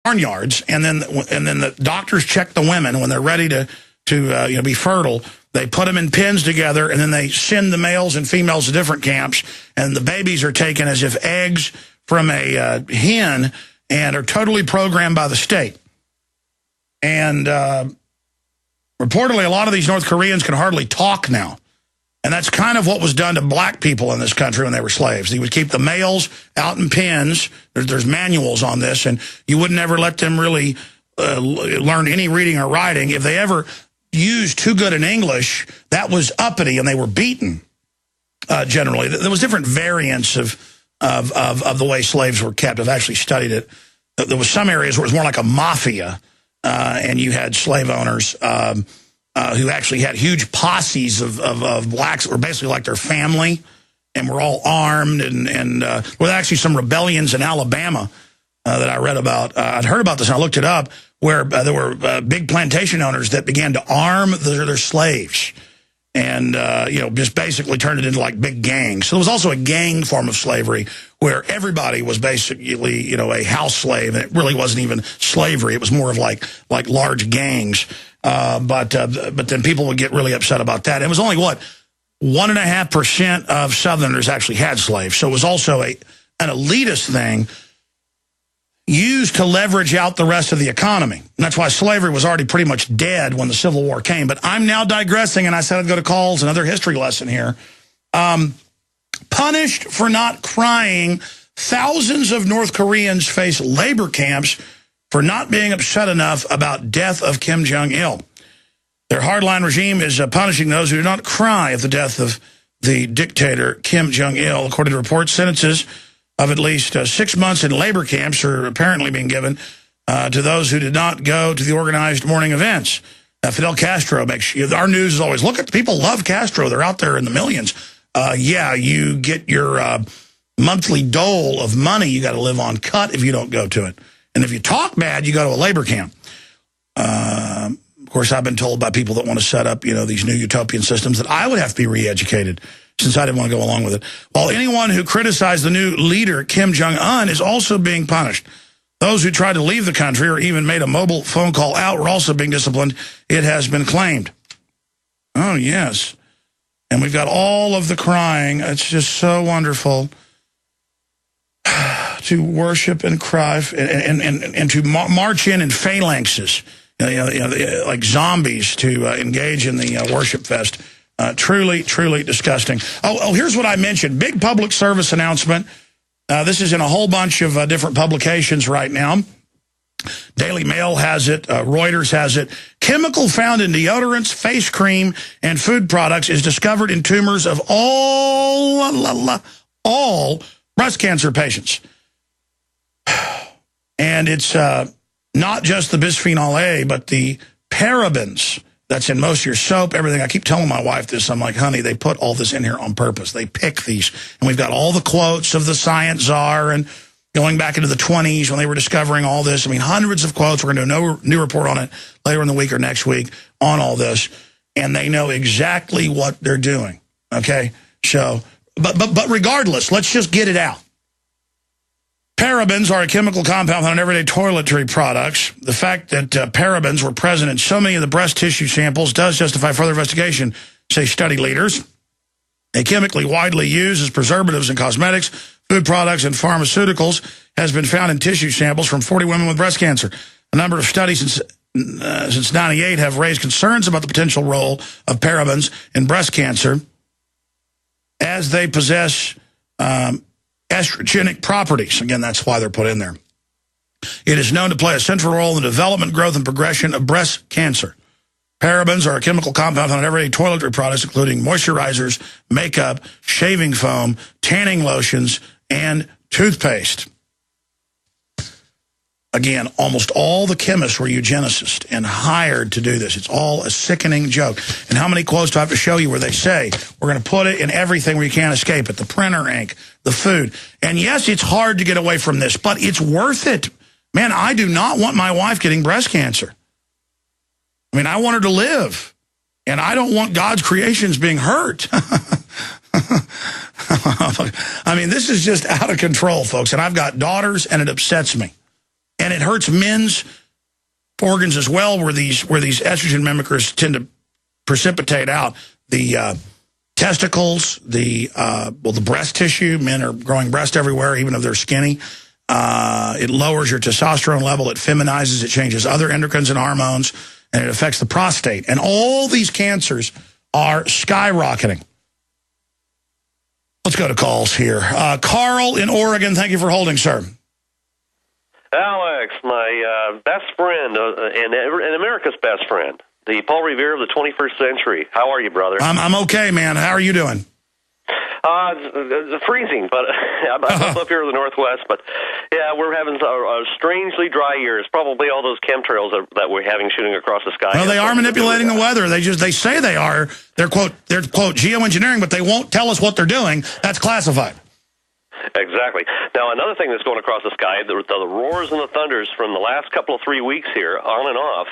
barnyards, and then the doctors check the women when they're ready to be fertile. They put them in pens together, and then they send the males and females to different camps, and the babies are taken as if eggs from a hen and are totally programmed by the state. And reportedly, a lot of these North Koreans can hardly talk now. And that's kind of what was done to black people in this country when they were slaves. They would keep the males out in pens. There's manuals on this, and you would never let them really learn any reading or writing. If they ever used too good in English, that was uppity, and they were beaten, generally. There was different variants of the way slaves were kept. I've actually studied it. There was some areas where it was more like a mafia, and you had slave owners who actually had huge posses of blacks that were basically like their family, and were all armed, and with actually some rebellions in Alabama that I read about. I'd heard about this, and I looked it up, where there were big plantation owners that began to arm their slaves, and just basically turned it into like big gangs. So there was also a gang form of slavery where everybody was basically a house slave, and it really wasn't even slavery. It was more of like large gangs. But then people would get really upset about that. It was only 1.5% of Southerners actually had slaves, so it was also an elitist thing used to leverage out the rest of the economy. And that's why slavery was already pretty much dead when the Civil War came. But I'm now digressing, and I said I'd go to calls, another history lesson here. Punished for not crying, thousands of North Koreans face labor camps for not being upset enough about death of Kim Jong-il. Their hardline regime is punishing those who do not cry at the death of the dictator Kim Jong-il. According to reports, sentences of at least 6 months in labor camps are apparently being given to those who did not go to the organized morning events. Fidel Castro makes our news is always, look at the people love Castro. They're out there in the millions. Yeah, you get your monthly dole of money you got to live on cut if you don't go to it. And if you talk bad, you go to a labor camp. Of course, I've been told by people that want to set up, these new utopian systems that I would have to be re-educated since I didn't want to go along with it. While anyone who criticized the new leader, Kim Jong-un, is also being punished. Those who tried to leave the country or even made a mobile phone call out were also being disciplined, it has been claimed. Oh, yes. And we've got all of the crying. It's just so wonderful to worship and cry and to march in phalanxes, like zombies, to engage in the worship fest. Truly, truly disgusting. Oh, here's what I mentioned. Big public service announcement. This is in a whole bunch of different publications right now. Daily Mail has it. Reuters has it. Chemical found in deodorants, face cream, and food products is discovered in tumors of all breast cancer patients. And it's not just the bisphenol A, but the parabens that's in most of your soap, everything. I keep telling my wife this. I'm like, honey, they put all this in here on purpose. They pick these. And we've got all the quotes of the science czar and going back into the 20s when they were discovering all this. I mean, hundreds of quotes. We're going to do a new report on it later in the week or next week on all this. And they know exactly what they're doing. Okay? So, but regardless, let's just get it out. Parabens are a chemical compound found in everyday toiletry products. The fact that parabens were present in so many of the breast tissue samples does justify further investigation, say study leaders. A chemically widely used as preservatives in cosmetics, food products, and pharmaceuticals has been found in tissue samples from 40 women with breast cancer. A number of studies since 1998 have raised concerns about the potential role of parabens in breast cancer as they possess estrogenic properties. Again, that's why they're put in there. It is known to play a central role in the development, growth, and progression of breast cancer. Parabens are a chemical compound found in everyday toiletry products, including moisturizers, makeup, shaving foam, tanning lotions, and toothpaste. Again, almost all the chemists were eugenicists and hired to do this. It's all a sickening joke. And how many quotes do I have to show you where they say, we're going to put it in everything where you can't escape it, the printer ink, the food. And yes, it's hard to get away from this, but it's worth it. Man, I do not want my wife getting breast cancer. I mean, I want her to live, and I don't want God's creations being hurt. I mean, this is just out of control, folks, and I've got daughters, and it upsets me. And it hurts men's organs as well, where these estrogen mimickers tend to precipitate out the testicles, the breast tissue. Men are growing breast everywhere, even if they're skinny. It lowers your testosterone level. It feminizes. It changes other endocrines and hormones, and it affects the prostate. And all these cancers are skyrocketing. Let's go to calls here. Carl in Oregon, thank you for holding, sir. Alex, my best friend, and America's best friend, the Paul Revere of the 21st century. How are you, brother? I'm okay, man. How are you doing? It's freezing, but I'm up here in the Northwest. But yeah, we're having a strangely dry year. It's probably all those chemtrails that we're having shooting across the sky. Well, they are manipulating the weather. They say they are. They're quote geoengineering, but they won't tell us what they're doing. That's classified. Exactly. Now, another thing that's going across the sky, the roars and the thunders from the last couple of 3 weeks here, on and off,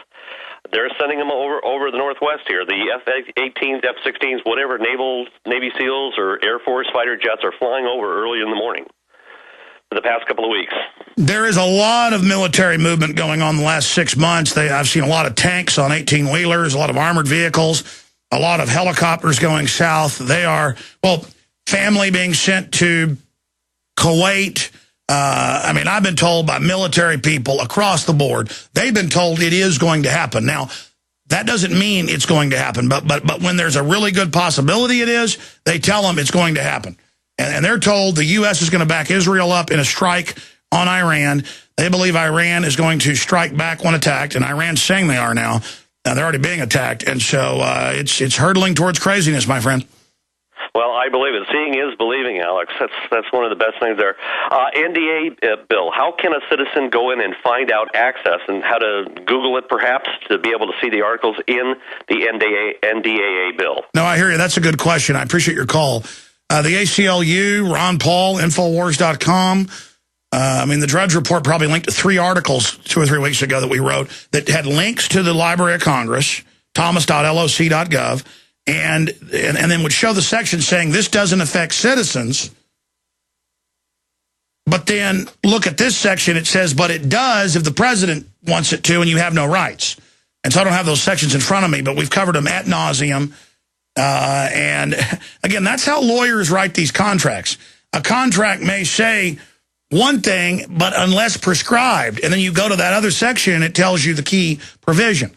they're sending them over the Northwest here. The F-18s, F-16s, whatever, Navy SEALs or Air Force fighter jets are flying over early in the morning for the past couple of weeks. There is a lot of military movement going on the last 6 months. I've seen a lot of tanks on 18-wheelers, a lot of armored vehicles, a lot of helicopters going south. They are, family being sent to Kuwait. I've been told by military people across the board, they've been told it is going to happen. Now, that doesn't mean it's going to happen, but when there's a really good possibility it is, they tell them it's going to happen. And they're told the U.S. is going to back Israel up in a strike on Iran. They believe Iran is going to strike back when attacked, and Iran's saying they are now. They're already being attacked, and so it's hurtling towards craziness, my friend. Well, I believe it. Seeing is believing, Alex. That's one of the best things there. NDA bill. How can a citizen go in and find out access and how to Google it, perhaps, to be able to see the articles in the NDAA bill? No, I hear you. That's a good question. I appreciate your call. The ACLU, Ron Paul, Infowars.com. The Drudge Report probably linked to 3 articles 2 or 3 weeks ago that we wrote that had links to the Library of Congress, thomas.loc.gov. And then would show the section saying this doesn't affect citizens. But then look at this section. It says, but it does if the president wants it to and you have no rights. And so I don't have those sections in front of me, but we've covered them ad nauseum. And again, that's how lawyers write these contracts. A contract may say one thing, but unless prescribed. And then you go to that other section and it tells you the key provision.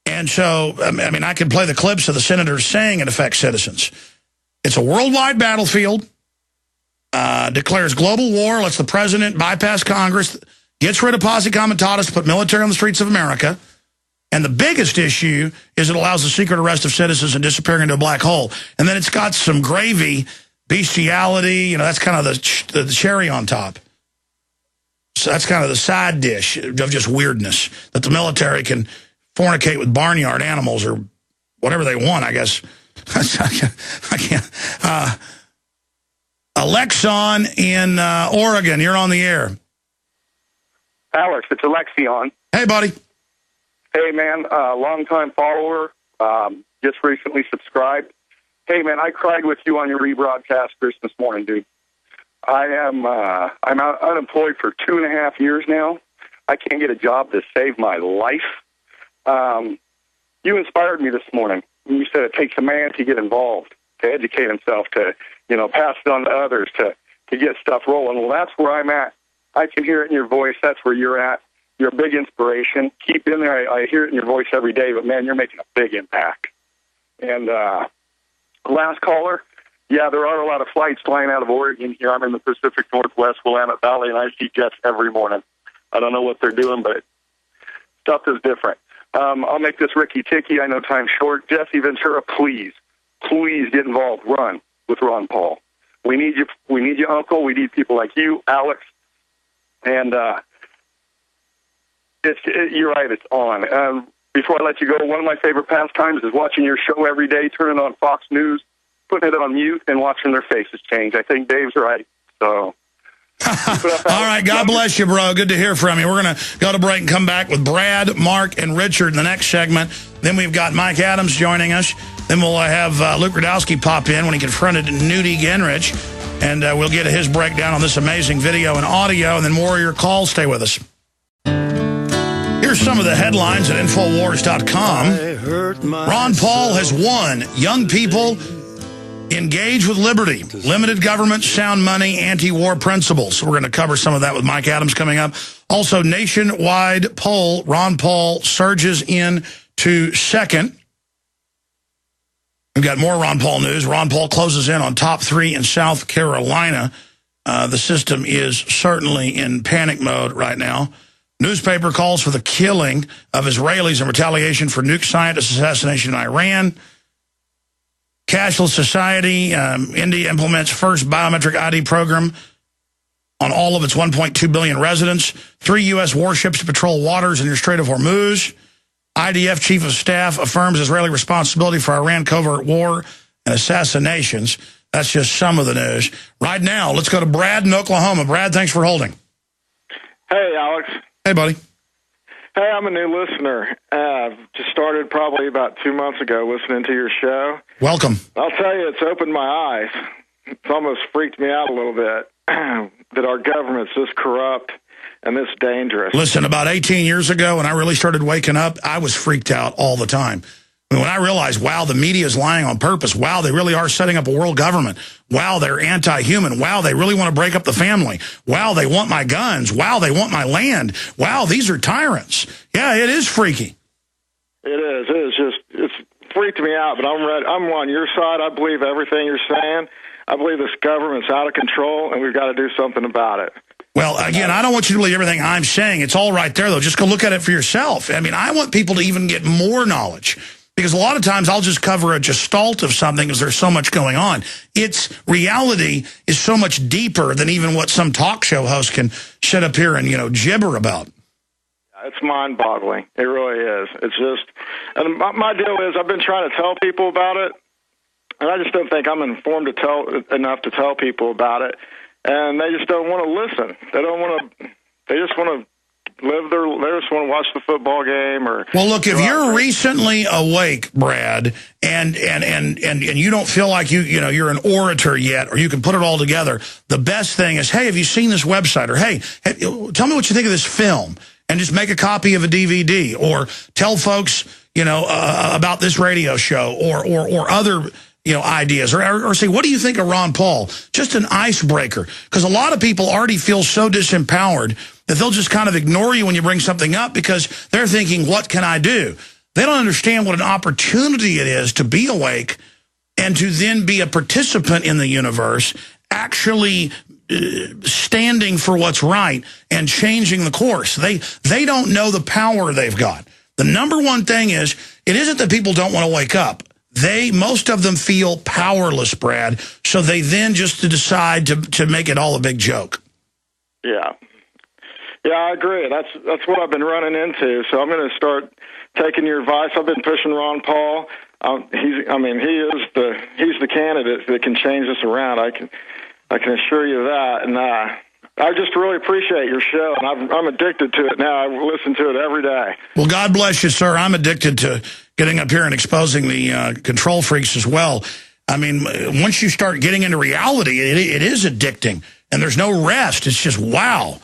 And so, I could play the clips of the senators saying it affects citizens. It's a worldwide battlefield, declares global war, lets the president bypass Congress, gets rid of posse comitatus to put military on the streets of America. And the biggest issue is it allows the secret arrest of citizens and disappearing into a black hole. And then it's got some gravy, bestiality, that's kind of the cherry on top. So that's kind of the side dish of just weirdness, that the military can fornicate with barnyard animals or whatever they want, I guess. I can't. Alexon in Oregon, you're on the air. Alex, it's Alexion. Hey, buddy. Hey, man, long-time follower, just recently subscribed. Hey, man, I cried with you on your rebroadcast Christmas morning, dude. I'm unemployed for 2.5 years now. I can't get a job to save my life. You inspired me this morning. You said it takes a man to get involved, to educate himself, to, pass it on to others, to get stuff rolling. Well, that's where I'm at. I can hear it in your voice. That's where you're at. You're a big inspiration. Keep in there. I hear it in your voice every day, but, man, you're making a big impact. And last caller, yeah, there are a lot of flights flying out of Oregon here. I'm in the Pacific Northwest, Willamette Valley, and I see jets every morning. I don't know what they're doing, but stuff is different. I'll make this Ricky-ticky. I know time's short. Jesse Ventura, please get involved. Run with Ron Paul. We need you. We need you, Uncle. We need people like you, Alex. And you're right. It's on. Before I let you go, one of my favorite pastimes is watching your show every day, turning on Fox News, putting it on mute, and watching their faces change. I think Dave's right. So. All right, God bless you, bro. Good to hear from you. We're going to go to break and come back with Brad, Mark, and Richard in the next segment. Then we've got Mike Adams joining us. Then we'll have Luke Radowski pop in when he confronted Newty Gingrich. And we'll get his breakdown on this amazing video and audio, and then more of your calls. Stay with us. Here's some of the headlines at Infowars.com. Ron Paul has won. Young people engage with liberty. Limited government, sound money, anti-war principles. We're going to cover some of that with Mike Adams coming up. Also, nationwide poll. Ron Paul surges in to second. We've got more Ron Paul news. Ron Paul closes in on top 3 in South Carolina. The system is certainly in panic mode right now. Newspaper calls for the killing of Israelis in retaliation for nuke scientist assassination in Iran. Cashless society. India implements first biometric ID program on all of its 1.2 billion residents. 3 U.S. warships patrol waters in the Strait of Hormuz. IDF chief of staff affirms Israeli responsibility for Iran covert war and assassinations. That's just some of the news. Right now, let's go to Brad in Oklahoma. Brad, thanks for holding. Hey, Alex. Hey, buddy. Hey, I'm a new listener. Just started probably about 2 months ago listening to your show. Welcome. I'll tell you, it's opened my eyes. It's almost freaked me out a little bit that our government's this corrupt and this dangerous. Listen, about 18 years ago, when I really started waking up, I was freaked out all the time. When I realized, wow, the media is lying on purpose. Wow, they really are setting up a world government. Wow, they're anti-human. Wow, they really want to break up the family. Wow, they want my guns. Wow, they want my land. Wow, these are tyrants. Yeah, it is freaky. It is. It is just, it's freaked me out, but I'm ready. I'm on your side. I believe everything you're saying. I believe this government's out of control, and we've got to do something about it. Well, again, I don't want you to believe everything I'm saying. It's all right there, though. Just go look at it for yourself. I mean, I want people to even get more knowledge. Because a lot of times I'll just cover a gestalt of something because there's so much going on. Its reality is so much deeper than even what some talk show host can sit up here and, gibber about. It's mind-boggling. It really is. It's just, and my deal is I've been trying to tell people about it, and I just don't think I'm informed enough to tell people about it. And they just don't want to listen. They just want to they just want to watch the football game or. Well, look, if you're recently awake, Brad, and you don't feel like you're an orator yet, or you can put it all together, the best thing is, hey, have you seen this website? Or hey, tell me what you think of this film, and just make a copy of a DVD, or tell folks about this radio show, or other ideas, or say, what do you think of Ron Paul? Just an icebreaker, because a lot of people already feel so disempowered that they'll just kind of ignore you when you bring something up because they're thinking, what can I do? They don't understand what an opportunity it is to be awake and to then be a participant in the universe, actually standing for what's right and changing the course. They don't know the power they've got. The number one thing is, it isn't that people don't want to wake up. Most of them feel powerless, Brad, so they then just decide to make it all a big joke. Yeah. Yeah, I agree. That's what I've been running into. So I'm going to start taking your advice. I've been pushing Ron Paul. He's the candidate that can change this around. I can assure you that. And I just really appreciate your show, and I'm addicted to it now. I listen to it every day. Well, God bless you, sir. I'm addicted to getting up here and exposing the control freaks as well. I mean, once you start getting into reality, it is addicting, and there's no rest. It's just, wow.